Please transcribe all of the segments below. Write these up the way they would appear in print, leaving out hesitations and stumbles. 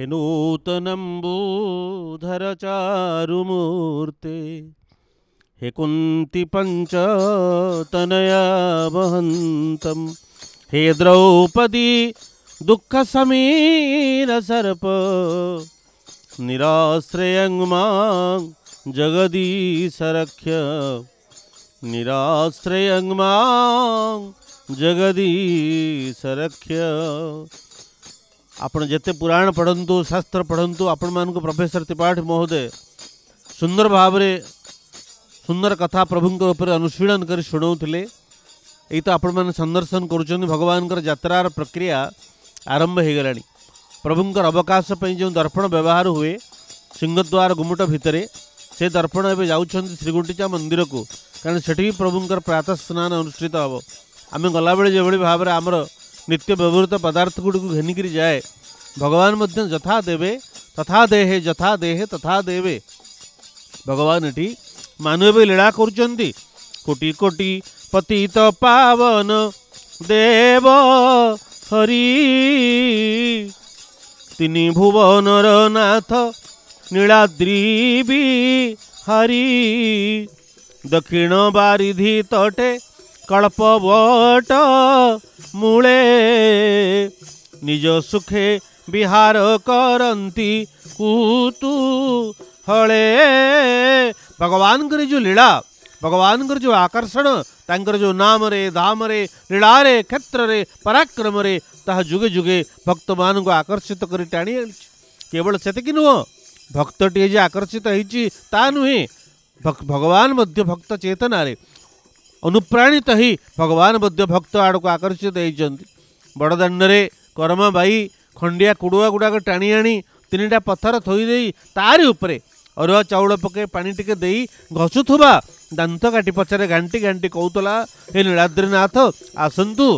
हे नूतनम्बूधर चारुमूर्ते हे कुन्ती पंचतनया वहन्तं हे द्रौपदी दुःख समीर सर्प निराश्रयं मां जगदीश रक्ष्य निराश्रयं मां जगदीश रक्ष्य। आपण जेते पुराण पढ़ंतु शास्त्र पढ़ंतु आपण मानक प्रोफेसर त्रिपाठी महोदय सुंदर भाव रे सुंदर कथा प्रभुंकर ऊपर अनुशीलन कर शुणाउथिले। यही तो आपण मैंने संदर्शन करुँच भगवान यात्रार प्रक्रिया आरंभ हो गलानी। प्रभुंकर अवकाश जो दर्पण व्यवहार हुए सिंहद्वार गुमुट भितर से दर्पण एवं जाऊँच श्रीगुंटिचा मंदिर को कारण सेठी प्रभुंकर प्रातः स्नान अनुष्ठित हम। आम गला बेले जो भाव में आमर नित्य व्यवहृत पदार्थ गुड़ी घेनिक जाए भगवान मध्य यथा देवे तथा देहे यथा देहे तथा देवे। भगवान एटी मानव लीला करुचंती कोटि कोटि पतित पावन देव हरि तिनि भुवनर नाथ नीलाद्री बिहारी दक्षिण बारिधि तटे कल्पवट मूले निज सुखे विहार करंती कुतूहले। भगवान कर जो लीला भगवान कर जो आकर्षण तांकर जो नाम रे धाम रे लीला रे क्षेत्र रे पराक्रम रे ताहा जुगे जुगे भक्त मान को आकर्षित कर टाणी केवल सेतिकी नुह भक्तटी जे आकर्षित होइछि ता नुहे भगवान मध्य भक्त चेतना रे अनुप्राणित ही भगवान मध्य भक्त आड़ को आकर्षित होइछन्ति। बड़दाण्ड रे कर्मा बाई खंडिया कुड़ुआ गुड़ाक टाणी आनी तीनटा पत्थर थोई देई तारी उपरे अरुआ चाउल पके पानी टिके देई घसुथुबा दांत काटी पछरे घांटी घांटी कहूतला हे नीलाद्रीनाथ आसंतु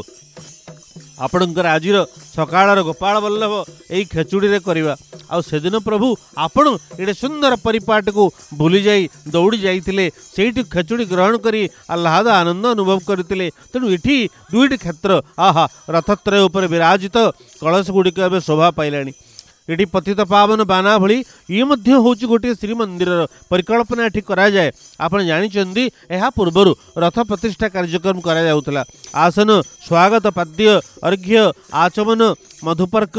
आपणकर आजिर सकाळर गोपाल वल्लभ यही खेचुड़ी रे करिवा। आ सेदिन प्रभु आपण एडे सुंदर परिपाट को भूली जाई दौड़ी जाइतिले सेठी खेचुड़ी ग्रहण करी आह्लाद आनंद अनुभव करतिले। तेणु इठी दुईटी क्षेत्र आहा रथत्रय उपर विराजित कलश गुड़िक एवं शोभा पाइलानी। ये पतित पावन बाना भली ये हूँ गोटे श्रीमंदिर परिकल्पना ये करा जाए। आपण जानी यह पूर्वर रथ प्रतिष्ठा कार्यक्रम करा जाउतला। आसन स्वागत पाद्य अर्घ्य आचमन मधुपर्क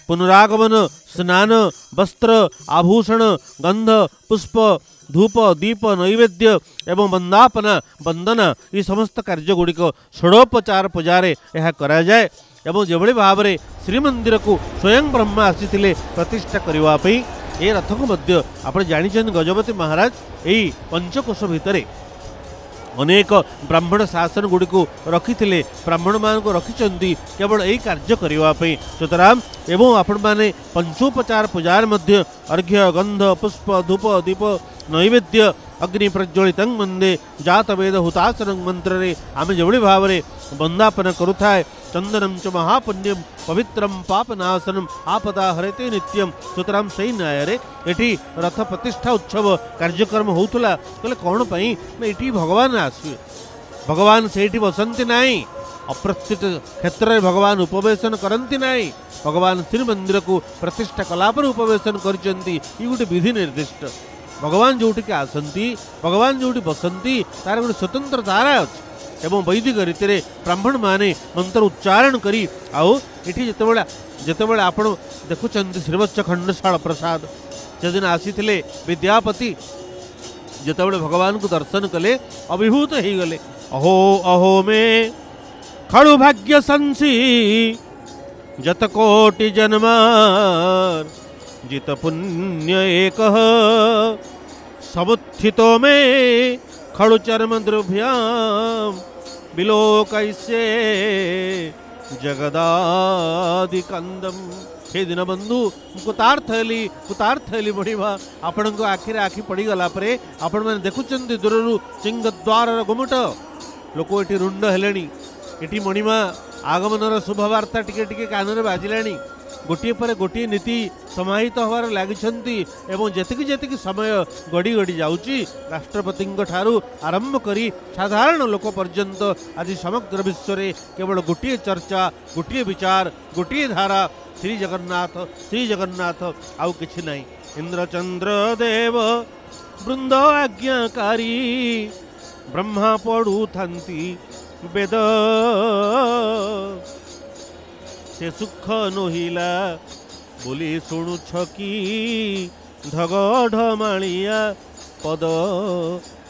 पुनरागमन स्नान वस्त्र आभूषण गंध पुष्प धूप दीप नैवेद्य एवं वंदापना वंदना ये समस्त कार्य गुड़िक षोडोपचार पूजारे यह करा जाए। एवं जो भाव में श्रीमंदिर को स्वयं ब्रह्मा आसी प्रतिष्ठा करने ये रथ को मध्य आप जानी गजपति महाराज यही पंचकोश भितर अनेक ब्राह्मण शासन गुड़ी को रखी ब्राह्मण मान को रखिंट केवल यही कार्य करने सुतराम एवं आपण मैंने पंचोपचार पूजार मध्य अर्घ्य गंध पुष्प धूप दीप नैवेद्य अग्नि प्रज्वलित वंदे जात वेद हुतासन मंत्र आम जो भाव में वंदापन करुए। चंदनम च महापुण्यम पवित्रम पापनाशनम आपदा हरते नित्यम। सुतराम सही न्याय एटी रथ प्रतिष्ठा उत्सव कार्यक्रम होउतला कहले कौन पाई एटी भगवान आसवे भगवान सेठी बसंती नाई अप्रस्थित क्षेत्र में भगवान उपवेशन करती नाई भगवान श्रीमंदिर को प्रतिष्ठा कलापर उपवेशन करचंती ये गोटे विधि निर्दिष्ट। भगवान जोटी आसंती भगवान जोटी बसंती तार गोटे स्वतंत्र धारा अच्छी एवं वैदिक रीति रे ब्राह्मण माने मंत्र उच्चारण करी आओ इठी जेतेबेले आपण देखुचंती श्रीवत्स खंडशाल प्रसाद जदिन आसीथिले विद्यापति जेतेबेले भगवान को दर्शन कले अभिभूत हो गले। अहो अहो में खड़ु भाग्य संसी जत कोटि जन्मार जित पुण्य एक समुत्थितो में खड़ु चर्म द्रव्याम बिलोकैसे जगदादि कंदम। हे दिन बंधु कुतार्थ हेली बढ़िया आपण को आखिरे आखि पड़गला आपण मैंने देखुंत दूर सिंहद्वार गुमुट लोक ये रुंड हेले ये मणिमा आगमनर शुभवार्ता टिके टिके कान में बाजिलानी गोटे पर गोटे नीति समाहित होवार लागिछंती एवं जेतिकी समय गड़ी गड़ी जाउची राष्ट्रपति ठारू आरंभ करी साधारण लोक पर्यंत आज समग्र विश्व में केवल गोटे चर्चा गोटे विचार गोटे धारा श्री जगन्नाथ आउ किछि नहीं। इंद्रचंद्र देव वृंद आज्ञाकारी ब्रह्मा पढ़ू थांती वेद से सुख नहिला बोली शुणु छकी ढगढमालिया पद।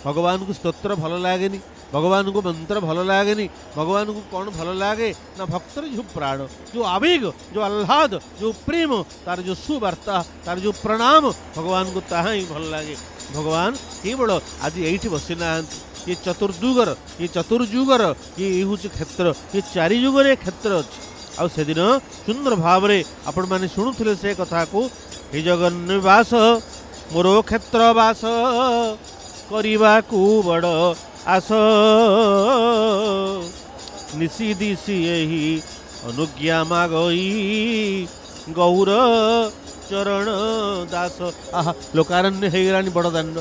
भगवान को स्तोत्र भल लागेनी, भगवान को मंत्र भल लागेनी, भगवान को कौन भल लागे ना भक्तर जो प्राण जो आवेग जो आह्लाद जो प्रेम तार जो सुवार्ता तार जो प्रणाम भगवान को ताहा ही भल लागे। भगवान केवल आज ये बसी ना ये चतुर्जुगर ये हूँ क्षेत्र ये चारि जुगर क्षेत्र अच्छे आउ से दिन सुंदर भाव आपण मैंने शुणुले से कथा को हे जगन्निवास मोर क्षेत्र वास करने को बड़ आस निशी दिशी यही अनुज्ञा मागई गौर चरण दास। आहा लोकारण्य हो गलानी बड़ दांड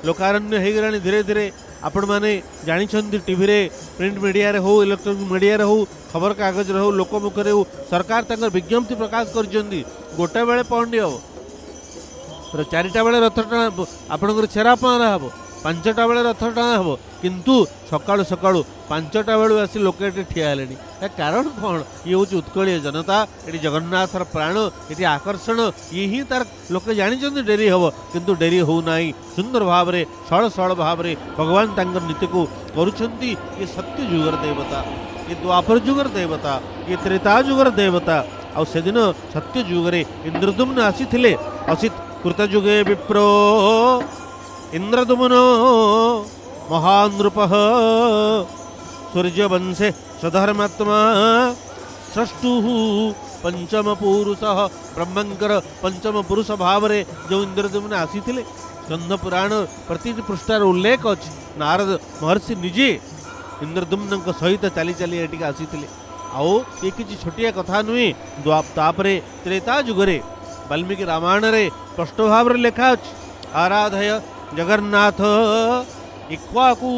लोकारण्य हो गलानी धीरे धीरे आपण मैंने जानी टीवी रे प्रिंट मीडिया रे हो इलेक्ट्रोनिक मीडिया रे हो खबर कागज रे हो लोकमुखरे हो सरकार तंगर विज्ञप्ति प्रकाश करछंदी गोटा बेले पहुंडी हम चारिटा बेले रथ टाणा आपणकर छेरा पहरा हम पांचटा बेले रथ टाणा हम किंतु सकाळु सकाळु पांचटा बेलू आसी लोक ठिया हेले कारण कौन ये हूँ उत्कलीय जनता ये जगन्नाथर प्राण ये आकर्षण ये ही तार लोक जानी डेरी हम किंतु डेरी हो नाई सुंदर भाव में सरल भाव में भगवान तांकर नीति को करुछंती। ये सत्य जुगर देवता ये द्वापर जुगर देवता ये त्रेता जुगर देवता आउ से दिन सत्य जुगरे इंद्रदुम्न आसी असित कृतजुगे विप्रो इंद्रदुम्नो महानृपः सूर्यवंशे स्वधर्मात्मा सृष्टु पंचम पुरुष ब्रह्मंकर पंचम पुरुष भाव में जो इंद्रदुम्न आसी स्कंद पुराण प्रति पृष्ठार उल्लेख अच्छी नारद महर्षि निजे इंद्रदुम्न सहित चली चली एटिक आसी आओ ये किसी छोटिया कथा नुहे तापरे त्रेता जुगरे वाल्मीकि रामायण रे स्पष्ट भाव लेखा अच्छी आराधय जगन्नाथ इक्वाकू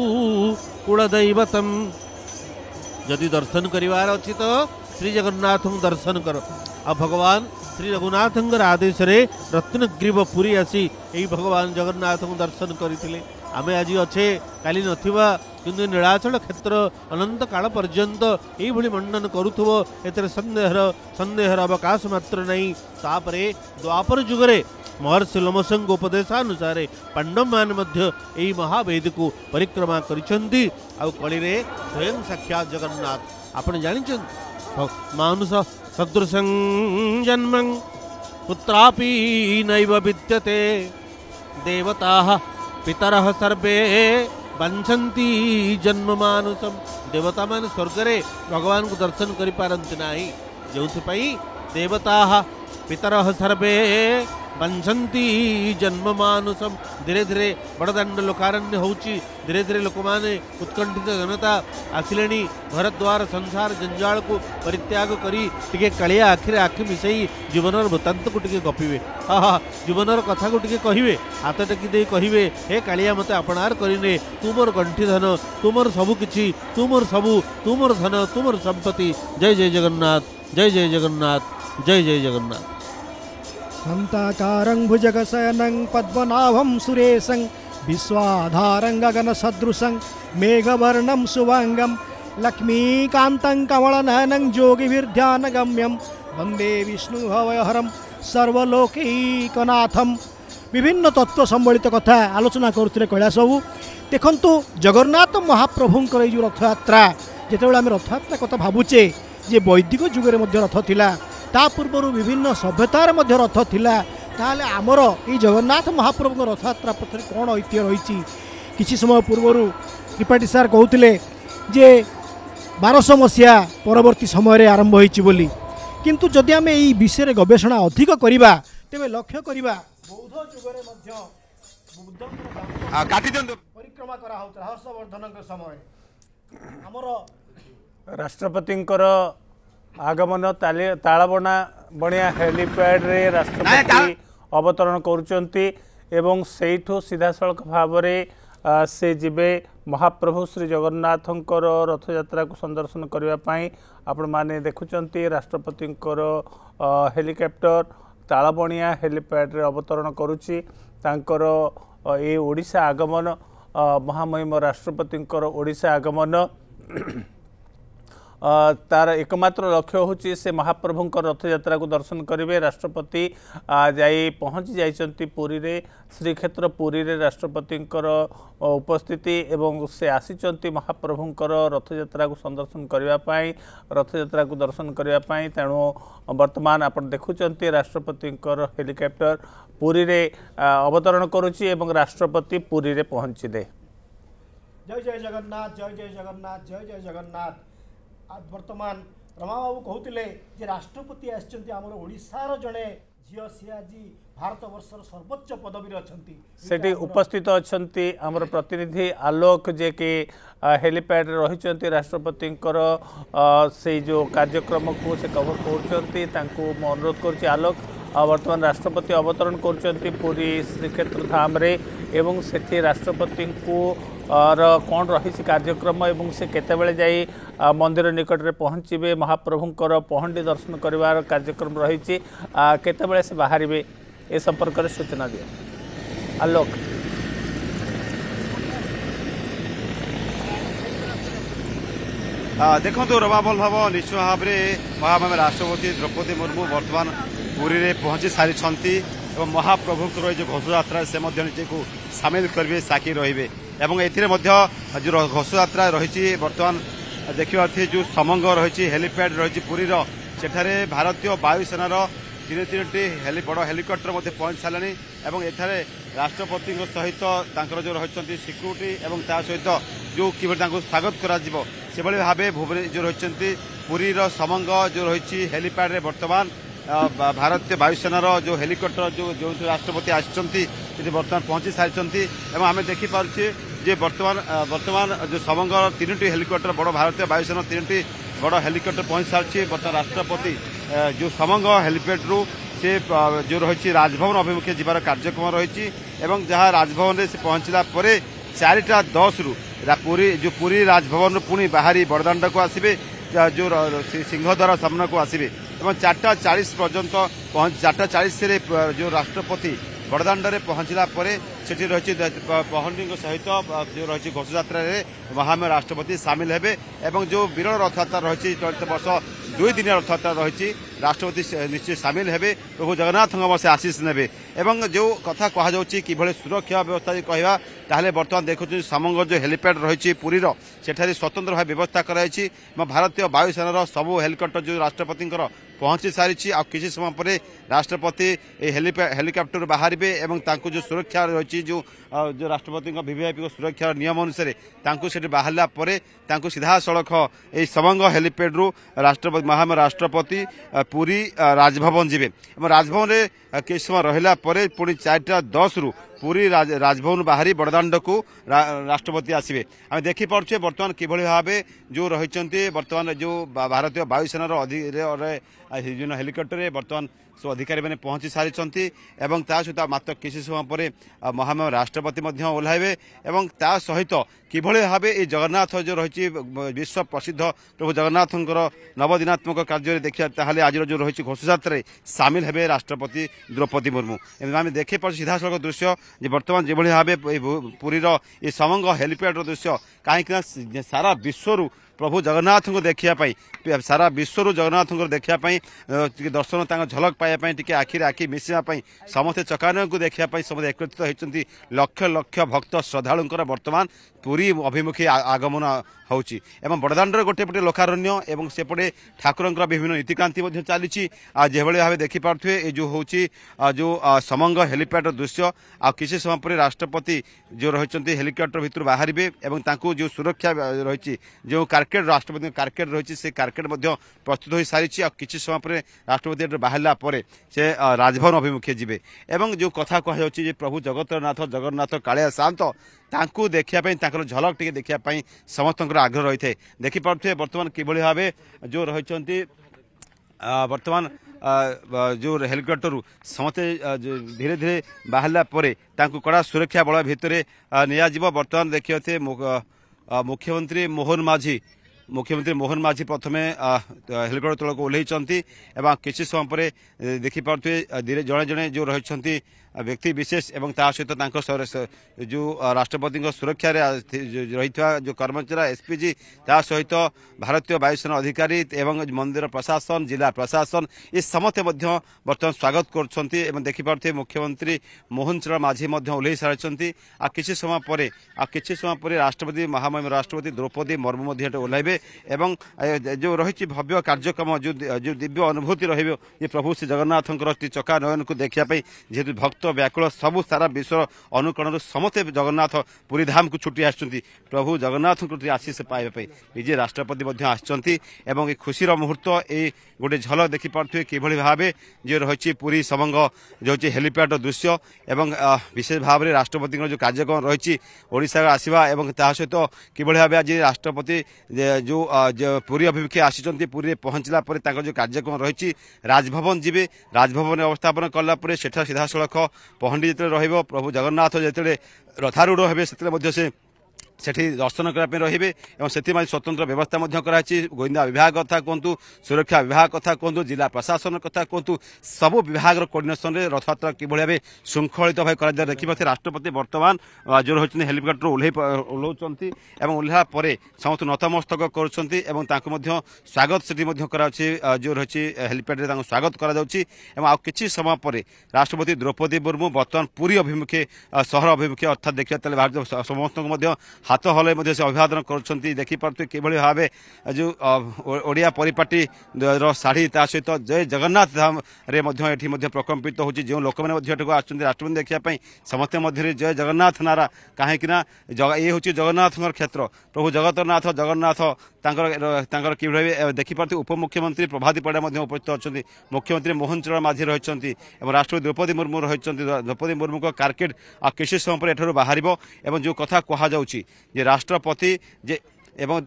कुलदैवतम जदि दर्शन करिवार अछि तो श्री जगन्नाथ दर्शन कर आ भगवान श्री रघुनाथ आदेश रे रत्नग्रीव पुरी आसी यही भगवान जगन्नाथ दर्शन करते आमे आज अच्छे काली नथिबा किंतु नीलाचल क्षेत्र अनंत काल पर्यंत यही मंडन करुथुव एतरे संदेहर अवकाश मात्र नहीं। तापरे द्वापर जुगरे महर्षि लोमसंग उपदेशानुसार पांडव मान यही महावेद को परिक्रमा करिसेंती आउ कली रे स्वयं साक्षात जगन्नाथ आपण जानी मानुष सदृशं जन्मं पुत्रापि नैव विद्यते देवताः पितरः सर्वे वंशन्ति जन्म मानुषम। देवता मान स्वर्ग रे भगवान को दर्शन करि पारंती नाही जो देवताः पितरः सर्वे वंशन्ति जन्म मानुषम। धीरे धीरे बड़दाण्ड लोकारण्य होची धीरे धीरे लोक माने उत्कंठित जनता आसिले घर द्वार संसार जंजाल को परित्याग करी टिके कालिया आखिरे आखि मिसई जीवनर वृत्तांत को टिके गपिबे हाँ जीवनर कथा को टिके कहिबे हाथ टेकी दे कहिबे हे कालिया मते अपनार करिने तुमर गंठी धन तुमर सबु किछि तुमर सबु तुमर धन तुमर संपत्ति। जय जय जगन्नाथ जय जय जगन्नाथ जय जय जगन्नाथ। शान्ताकारं भुजगशयनं पद्मनाभं सुरेशं विश्वाधारं गगनसदृशं मेघवर्णं शुभांगं लक्ष्मीकान्तं कमलनयनं योगिभिर्ध्यानगम्यं वन्दे विष्णुभवहरं सर्वलोकैकनाथं। विभिन्न तत्व सम्बलित कथा आलोचना करुथिले कैलाश बाबू। देखंतु जगन्नाथ महाप्रभुंकर जो रथयात्रा जेतेबेले आमे रथयात्रा कथा भाबुचे जे वैदिक जुगरे मध्य रथ थिला ता पूर्व विभिन्न सभ्यतार मध्य रथ थिला ताहले आमर ये जगन्नाथ महाप्रभु रथयात्रा पक्षर कौन ऐतिह्य रही। किसी समय पूर्व त्रिपाठी सार कहते जे 1200 मसीहा परवर्ती समय आरंभ होइछि बोली किंतु जदि आमे ई विषय गवेषणा अधिक करिबा तेबे लक्ष्य करिबा बौद्ध जुगरे मध्य बुद्ध परिक्रमा करा होता हर्षवर्धन समय आमर राष्ट्रपतिंकर आगमन तालबणा बणिया हेलीपैड रे राष्ट्रपति अवतरण करुचंती एवं सेठू सीधा सड़क भाव से जीवे महाप्रभु श्री जगन्नाथंकर रथ यात्रा को संदर्शन करने आपण माने देखुचंती राष्ट्रपति हेलिकॉप्टर तालबणिया हेलीपैड रे अवतरण करुची तांकर ये ओडिशा आगमन महामहिम राष्ट्रपति ओडिशा आगमन तार एकमात्र लक्ष्य होची से महाप्रभु रथ यात्रा को दर्शन करेंगे। राष्ट्रपति जाई पहुँची जाइछंती पुरी रे श्रीक्षेत्र पुरी रे राष्ट्रपति उपस्थिति एवं से आसीचंती महाप्रभु रथ यात्रा को संदर्शन करने रथ यात्रा को दर्शन करने तेणु वर्तमान आप देखुचंती राष्ट्रपति हेलिकॉप्टर पुरी रे अवतरण करुची एवं राष्ट्रपति पुरी रे पहुँचले। जय जय जगन्नाथ जय जय जगन्नाथ जय जय जगन्नाथ। आज वर्तमान रमा बाबू कहते राष्ट्रपति आमर ओडिशार जड़े झील सी आज भारत वर्षर सर्वोच्च पदवी अच्छा उपस्थित अच्छा आमर प्रतिनिधि आलोक जे कि हेलीपैड रही राष्ट्रपति से जो कार्यक्रम को से कवर कर अनुरोध कर आलोक वर्तमान राष्ट्रपति अवतरण कर पुरी श्रीक्षेत्र धाम रे एवं से राष्ट्रपति को कौन रही कार्यक्रम एवं से केतेबेले जाई मंदिर निकट में पहुँचे महाप्रभुंकर पहंडी दर्शन करिवार कार्यक्रम रही केतेबेले से बाहर ए संपर्क में सूचना दिए आलोक। देखो रमाबल भाव निश्चय भाव में महामहिम राष्ट्रपति द्रौपदी मुर्मू वर्तमान पुरी रे पहुंची सारी महाप्रभुंकर जो घोषयात्रा से निजे को सामिल करेंगे साक्षी रे एवं जो घोषयात्रा रही बर्तमान देखा जो समंग रही हेलीपैड रही पुरी सेठारे भारतीय वायुसेनार तीन बड़ हेलिकप्टर पहुंच सारे एवं एठारे राष्ट्रपति सहित जो रही सिक्यूरीटी एवं ता सहित जो कि स्वागत कर भाव भुवने जो रही पुरी समंग जो रही हेलीपैड रे वर्तमान भारतीय वायुसेनार जो हेलिकप्टर जो राष्ट्रपति आसी बर्तमान पहुंची सारी आम देखिपे जे वर्तमान जो समंग तीन हेलिकप्टर बड़ भारतीय वायुसेना तीन बड़ हेलिकप्टर पहुंच सारी बर्तमान राष्ट्रपति जो समंग हेलीपैड रु से जो रही राजभवन अभिमुखे जीवार कार्यक्रम रही जहाँ राजभवन में से पहुंचला 4:10 रु पुरी राजभवन पुणी बाहरी बड़दाण्ड को आसवे जो सिंहद्वार सामना को आसवे 4:40 पर्यंत 4:40 जो राष्ट्रपति बड़दाण्ड में पहुंचला सेठी रही पहंडी सहित जो रही घोषयात्रा महामहिम राष्ट्रपति सामिल हेबे एवं जो विरल रथयात्रा रही चलित वर्ष 2 दिन रथयात्रा रही राष्ट्रपति निश्चय सामिल हेबे प्रभु जगन्नाथ से आशीष नेबे एवं जो कथा कहुच्छी कि सुरक्षा व्यवस्था कहवा ताहले बर्तमान देखुं समंग जो हेलीपैड रही पुरी सेठारे स्वतंत्र भाव व्यवस्था कराई भारतीय वायुसेनार सबू हेलिकप्टर जो राष्ट्रपति पहुंची सारी आ किसी समय पर राष्ट्रपति हेलिकप्टर बाहर एवं जो सुरक्षा रही जो राष्ट्रपति वीवीआईपी को सुरक्षा नियम अनुसार से बाहर सीधा सड़क ये समंग हेलीपैड रु राष्ट्रपति महामहिम राष्ट्रपति पुरी राजभवन जीवे राजभवन में किसी समय रहा पुणी 4:10 रु पुरी राजभवन बाहरी बड़दाण्ड को राष्ट्रपति आसवे आम देखिपे बर्तमान किभली भाव जो रही बर्तमान जो भारतीय वायुसेनार जो हेलिकप्टर बर्तमान सब अधिकारी मैंने पहुंची सारी सहित मात्र किसी समय पर महामहिम राष्ट्रपति ओह्लाइबे एवं ता सहित किभली भाव ये जगन्नाथ जो रही विश्व प्रसिद्ध प्रभु जगन्नाथ नवदिनात्मक कार्य देखिए ताहले आज जो रही घोषयात्रा सामिल हेबे राष्ट्रपति द्रौपदी मुर्मू आम देखिए सीधा सड़क दृश्य बर्तमान जो भाव पुरीर ये समंग हेलीपैड दृश्य कहीं सारा विश्व प्रभु जगन्नाथ को देखापी सारा विश्व जगन्नाथ को देखापी दर्शन झलक पाइबापी टी आखिरे आखि मिसापी समस्ते चकानयन को देखापी समस्त एकत्रित होती लक्ष लक्ष भक्त श्रद्धालुंकर वर्तमान पुरी अभिमुखी आगमन होची एवं बड़दाण्ड गोटे पटे लोकारण्य एवं सेपटे ठाकुर विभिन्न नीतिकांति चली जो भाव देखिपे ये जो हूँ जो समंग हेलीपैड दृश्य आ किसी समय पर राष्ट्रपति जो रही हेलिकप्टर भितर बाहर जो सुरक्षा रही जो कार्केट राष्ट्रपति कार्केट रही से कार्केट प्रस्तुत हो सारी किसी समय पर राष्ट्रपति बाहर से राजभवन अभिमुखे जीवे एवं जो कथा कहुच्छी प्रभु जगतनाथ जगन्नाथ कालिया शांत तांकू देखापी झलक टे देखापी समस्त आग्रह रही है देखिपे बर्तमान किभली भाव जो रही ବର୍ତ୍ତମାନ जो हेलिकप्टर समस्ते धीरे धीरे बाहर पर कड़ा सुरक्षा बल भितर नियाजिब। बर्तमान देखिए मुख्यमंत्री मोहन माझी प्रथमे हेलिकप्टर तल को ओह्लैंती किसी समय पर देखिपे जड़े जड़े जो रही व्यक्ति विशेष एवं ता सहित जो राष्ट्रपति सुरक्षा रही जो कर्मचारी एसपीजी ता सहित भारतीय वायुसेना अधिकारी एवं मंदिर प्रशासन जिला प्रशासन ये समस्ते बर्तमान स्वागत कर देखिपे मुख्यमंत्री मोहन चरण माझी ओह्लै सारी किसी समय पर राष्ट्रपति महामहिम राष्ट्रपति द्रौपदी मुर्मू ओह्लैबे एवं जो रही भव्य कार्यक्रम जो दिव्य अनुभूति रही प्रभु श्री जगन्नाथ चका नयन को देखापी जेहेतु भक्त व्याकुल सबु सारा विश्व अनुकरण समस्ते जगन्नाथ पुरी धाम को छुट्टी आसुच्च प्रभु जगन्नाथ आशीष पाइबापी निजे राष्ट्रपति आसुच्च खुशीर मुहूर्त ये गोटे झलक देखिपे किभली भाव जो रही पुरी समंग जो हेलीपैड दृश्य एवं विशेष भाव में राष्ट्रपति जो कार्यक्रम रही ओडिशा आसवा सहित किभली भाव आज राष्ट्रपति जो पुरी अभिमुखे आसी पुरी पहुंचला जो कार्यक्रम रही राजभवन जी राजभवन अवस्थापन कलापर सेठा सीधा सड़क पहंडी जो रही प्रभु जगन्नाथ जो रथारूढ़ हे से सेठी दर्शन करने रे और से स्वतंत्र व्यवस्था कराई गोविंदा विभाग कथा कहतु सुरक्षा विभाग कथा कहतु जिला प्रशासन कथा कहतु सबु विभाग कोर्डिनेशन में रथयात्रा किभली श्रृंखलित भाव देखिए राष्ट्रपति वर्तमान जो रही हेलिकप्टर ओह्लौंती ओह्ला समस्त नतमस्तक कर स्वागत से जो रही हेलिपैड स्वागत कर समय पर राष्ट्रपति द्रौपदी मुर्मू बर्तमान पुरी अभिमुखे सहर अभिमुखे अर्थात देखिए भारत समस्त हाथ हल से अभिवादन कर देखिपे किभली भाव जो ओडिया परिपाटी शाढ़ी ता सहित जय जगन्नाथ धाम रे प्रकम्पित हो लोक मैंने राष्ट्रपति देखापी समस्त मध्य जय जगन्नाथ नारा कहीं ये हूँ जगन्नाथ क्षेत्र प्रभु जगतनाथ जगन्नाथ कि देखिपे उपमुख्यमंत्री प्रभाती परिडा उपस्थित अच्छा मुख्यमंत्री मोहन चरण माझी रही राष्ट्रपति द्रौपदी मुर्मू रही द्रौपदी मुर्मू को कारकेट किसी समय पर एठार बाहर जो कथा कहुच्छी राष्ट्रपति जे एवं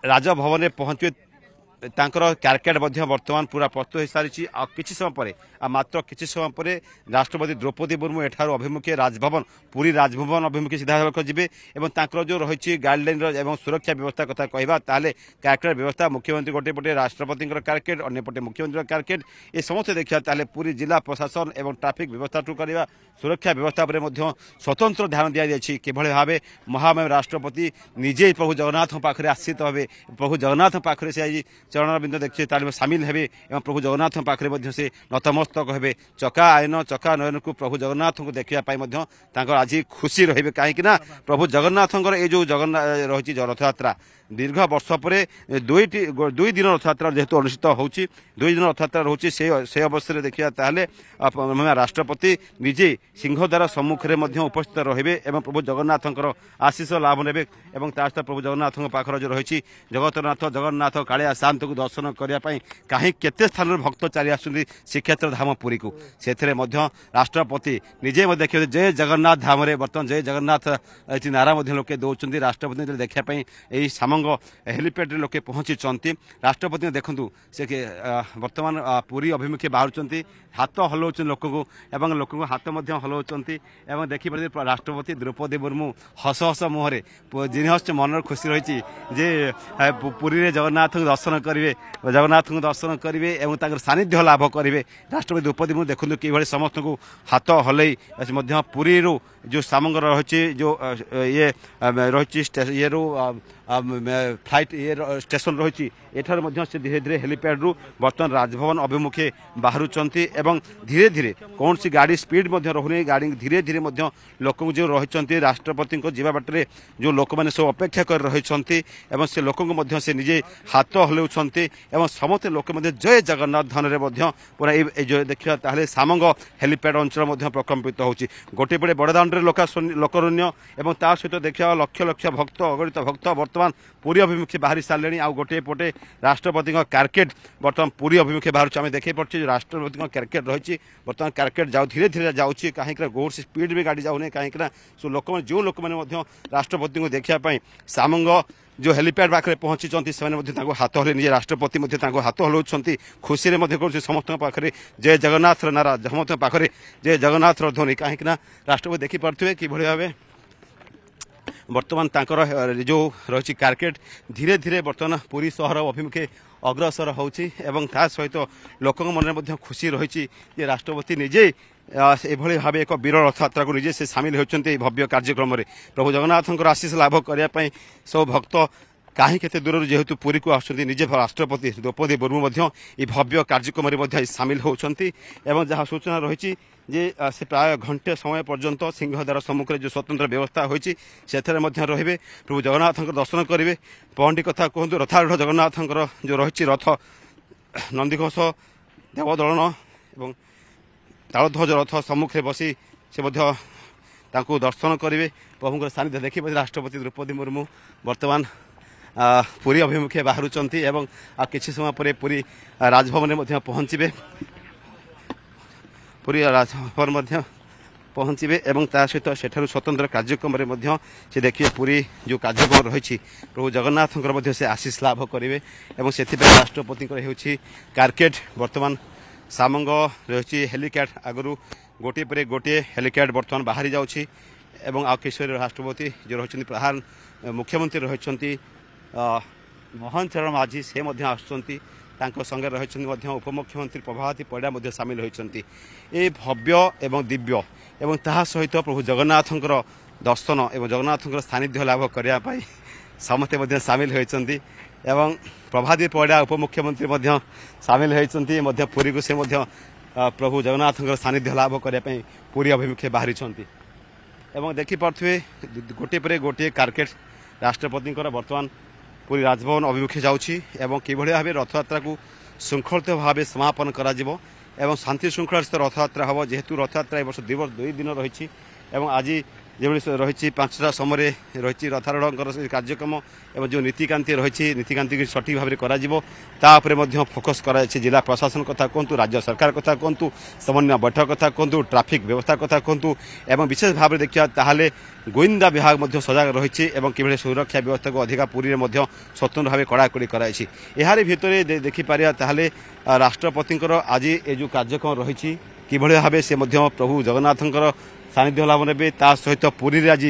राजभवन पहुंचे तांकर कारकेट वर्तमान पूरा प्रस्तुत हो सारी किसी समय पर मात्र किसी समय पर राष्ट्रपति द्रौपदी मुर्मू एठार अभिमुखे राजभवन पुरी राजभवन अभिमुखे सीधा जी जो रही गाइडलाइन एवं सुरक्षा व्यवस्था कथा कहवा ताले कारकेट व्यवस्था मुख्यमंत्री गोटे पटे राष्ट्रपति कारकेट अन्यपटे मुख्यमंत्री कारकेट ये समस्त देखा ताले पूरी जिला प्रशासन एवं ट्राफिक व्यवस्था करवा सुरक्षा व्यवस्था पर स्वतंत्र ध्यान दि जाए किभली भाव महामहिम राष्ट्रपति निजे प्रभु जगन्नाथ पाखे आश्रित हे प्रभु जगन्नाथ पाखे से आज चरण बिंद देखिए तालीम सामिल हेबे एवं प्रभु जगन्नाथ पाखे से नतमस्तक हेबे चका आयन चका नयन को प्रभु जगन्नाथ को देखा आज खुशी रही कहीं प्रभु जगन्नाथ ये जो जगन्नाथ रही रथयात्रा दीर्घ वर्ष पर दुई दिन रथयात्रा जेहेतु अनुष्ठित होची 2 दिन रथयात्रा रोचे से अवसर में देखिए ताहले राष्ट्रपति निजे सिंहद्वार सम्मुखें उपस्थित रहिबे एवं प्रभु जगन्नाथ आशीष लाभ नेबे एवं तासहित प्रभु जगन्नाथ पाखर जो रही जगतनाथ जगन्नाथ कालिया शांत को दर्शन करने कहीं केते स्थान भक्त चली आसुंदी श्रीक्षेत्र धाम पुरी को से राष्ट्रपति निजे देखिए जय जगन्नाथ धाम बर्तमान जय जगन्नाथ नारा लोके दौरान राष्ट्रपति देखापी यही सामंग हेलीपैड लोके पहुंची राष्ट्रपति देखु से वर्तमान पुरी अभिमुखे बाहर हाथ हलाउन लोक को हाथ हलाउं देखिए राष्ट्रपति द्रौपदी मुर्मू हस हस मुहरे जिनस मन खुशी रही जे पुरी जगन्नाथ दर्शन करेंगे जगन्नाथ को दर्शन करेंगे और सानिध्य लाभ करेंगे राष्ट्रपति द्रौपदी मुर्मू देखते कि समस्त को हाथ हल पुरी जो सामंग रही जो ये रही ये फ्लाइट ये स्टेशन रही एठार से धीरे धीरे हेलीपैड रु बर्तमान राजभवन अभिमुखे बाहर धीरे धीरे कौन सी गाड़ी स्पीड रहुनी गाड़ी धीरे धीरे लोक जो रही राष्ट्रपति जीवा बाटे जो लोक मैंने सब अपेक्षा कर रही से लोक से निजे हाथ हलाउंट समस्त लोक जय जगन्नाथ धन पूरा जो देखा ताहले सामंग हेलीपैड अंचल प्रकम्पित होची गोटे पटे बड़दाण्ड लोकरण्य सहित देखा लक्ष लक्ष भक्त अगणित भक्त वर्तमान बर्तमान पुरी अभिमुखे बाहरी सारे आउ गोटे पटे राष्ट्रपति कार्केट बर्तमान पुरी अभिमुखे बाहर आम देखे पड़े राष्ट्रपति कार्केट रही बर्तमान कार्केट जाऊ धीरे धीरे जाऊँगी कहीं गोर स्पीड भी गाड़ी जाऊनी कहीं लोक जो लोक मैंने राष्ट्रपति को देखापी सामंग जो हेलीपैड पाखे पहुंची से हाथ हल्ले निजे राष्ट्रपति हाथ हलाउं खुशी कर समस्त पाखे जय जगन्नाथ नारा समस्त पाखे जय जगन्नाथ ध्वनि कहीं राष्ट्रपति देखिपे कि भाव बर्तमान जो रही कार्केट धीरे धीरे बर्तमान पुरी सहर अभिमुखे अग्रसर होची सहित लोक मन खुशी रही राष्ट्रपति निजे एभली भाव एक वीर रथयात्रा को निजे से सामिल होती भव्य कार्यक्रम में प्रभु जगन्नाथ आशीष लाभ करने सब भक्त कहीं केते दूर जेहेतु पुरी को आसुँच निजे राष्ट्रपति द्रौपदी मुर्मू भव्य कार्यक्रम में सामिल होती जहाँ सूचना रही जे से प्राय घंटे समय पर्यंत सिंहद्वार सम्मुखें जो स्वतंत्र व्यवस्था होती से रे प्रभु जगन्नाथ दर्शन करेंगे पहंडी कथा कहतु रथारूढ़ जगन्नाथ जो रही रथ नंदीघोष देवदलन और तालध्वज रथ सम्मुखें बसी से दर्शन करेंगे प्रभु सानिध्य देखिए राष्ट्रपति द्रौपदी मुर्मू बर्तमान पुरी अभिमुखे बाहरुचंती एवं किसी समय पर पुरी राजभवन में पहुंचे पुरी राजभवन पहुंचे एवं ता सहित सेठारु स्वतंत्र कार्यक्रम से देखिए पुरी जो कार्यक्रम रही प्रभु जगन्नाथ से आशीष लाभ करेंगे और से राष्ट्रपति कार्केट बर्तमान सामंग रही हेलिकैड आगु गोटे पर गोटे हेलिकैड बर्तमान बाहरी जाऊँगी आ किशोर राष्ट्रपति जो रही प्रधान मुख्यमंत्री रही मोहन चरण माझी से संगे रही उपमुख्यमंत्री प्रभावती परिड़ा सामिल होती ये भव्य एवं दिव्य एवं ता सहित प्रभु जगन्नाथ दर्शन एवं जगन्नाथ सानिध्य लाभ करने समस्ते सामिल होती एवं प्रभावती परिड़ा उपमुख्यमंत्री सामिल होती पुरी को से प्रभु जगन्नाथ सानिध्य लाभ करने पुरी अभिमुखे बाहरी एवं देखिपे गोटे पर गोटे कार्केट राष्ट्रपति बर्तमान पुरी राजभवन अभिमुखे जाऊँगी कि भाव रथयात्रा को श्रृंखलित भाव समापन कर शांति श्रृंखला सहित रथयात्रा हम जेहेतु रथयात्रा ए वर्ष 2 दिन रही आज जो रही 5टा समय रही रथारूढ़ कार्यक्रम एवं जो नीतिकांति रही नीतिकांति की सठिक भाव कर फोकस कर जिला प्रशासन कथा कहतु राज्य सरकार कथा कहतु समन्वय बैठक कथा कहतु ट्राफिक व्यवस्था कथा कहतु एवं विशेष भाव देखा ताहले गोइंदा विभाग सजग रही कि सुरक्षा व्यवस्था को अधिका पुरी में स्वतंत्र भाव कड़ाकड़ी कराई यार भितर देखिपर ताहले राष्ट्रपति आज ये जो कार्यक्रम रही कि भाव से प्रभु जगन्नाथ सानिध्य लाभ ने सहित पुरी आज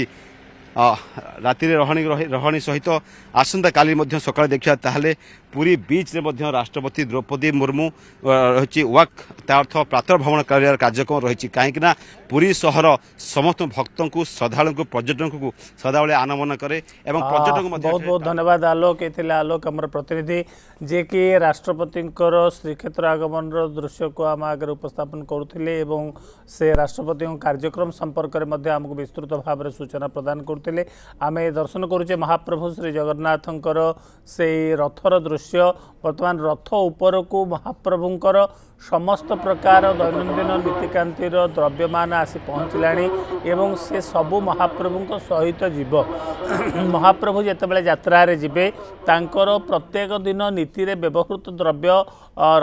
राति रही सहित आसंता काली सकाळ देखा ताहले पुरी बीच रे राष्ट्रपति द्रौपदी मुर्मू रही वाक अर्थ प्रातः भ्रमण कर कार्यक्रम रही कहीं पुरी सहर समस्त भक्तों को श्रद्धालु को पर्यटक को सदाबले आनमन करे एवं पर्यटक बहुत बहुत धन्यवाद आलोक ये आलोक आम प्रतिनिधि जे कि राष्ट्रपति श्रीक्षेत्र आगमन दृश्य को आम आगे उपस्थापन करुले एवं से राष्ट्रपति कार्यक्रम संपर्क में आमको विस्तृत भाव में सूचना प्रदान करते आम दर्शन करुचे महाप्रभु श्री जगन्नाथ से रथर दृश्य वर्तमान रथ उपर को महाप्रभुंकर समस्त प्रकार दैनंदिन नीतिकांतिर द्रव्यमान आसी पहुँचलाणी एवं से सबू महाप्रभु सहित जीव महाप्रभु जितेबाला यात्रा जीवे तांकर प्रत्येक दिन नीति रे व्यवहृत द्रव्य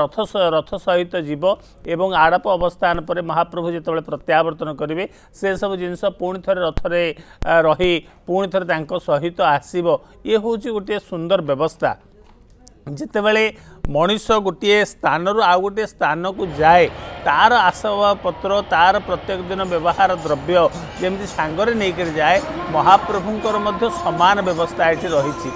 रथ सहित जीव एवं आड़प अवस्थान पर महाप्रभु जितेबाला प्रत्यावर्तन करेंगे से सब जिनस पुणी थे रथरे रही पुणी थे सहित आसब ये हूँ गोटे सुंदर व्यवस्था जितेबाला मनीष गोटे स्थान रु आउ गोटे स्थान को जाए तार आसबाब पत्र तार प्रत्येक दिन व्यवहार द्रव्य जमी सांगरे नहीं जाए महाप्रभुंकर सामान व्यवस्था ये रही।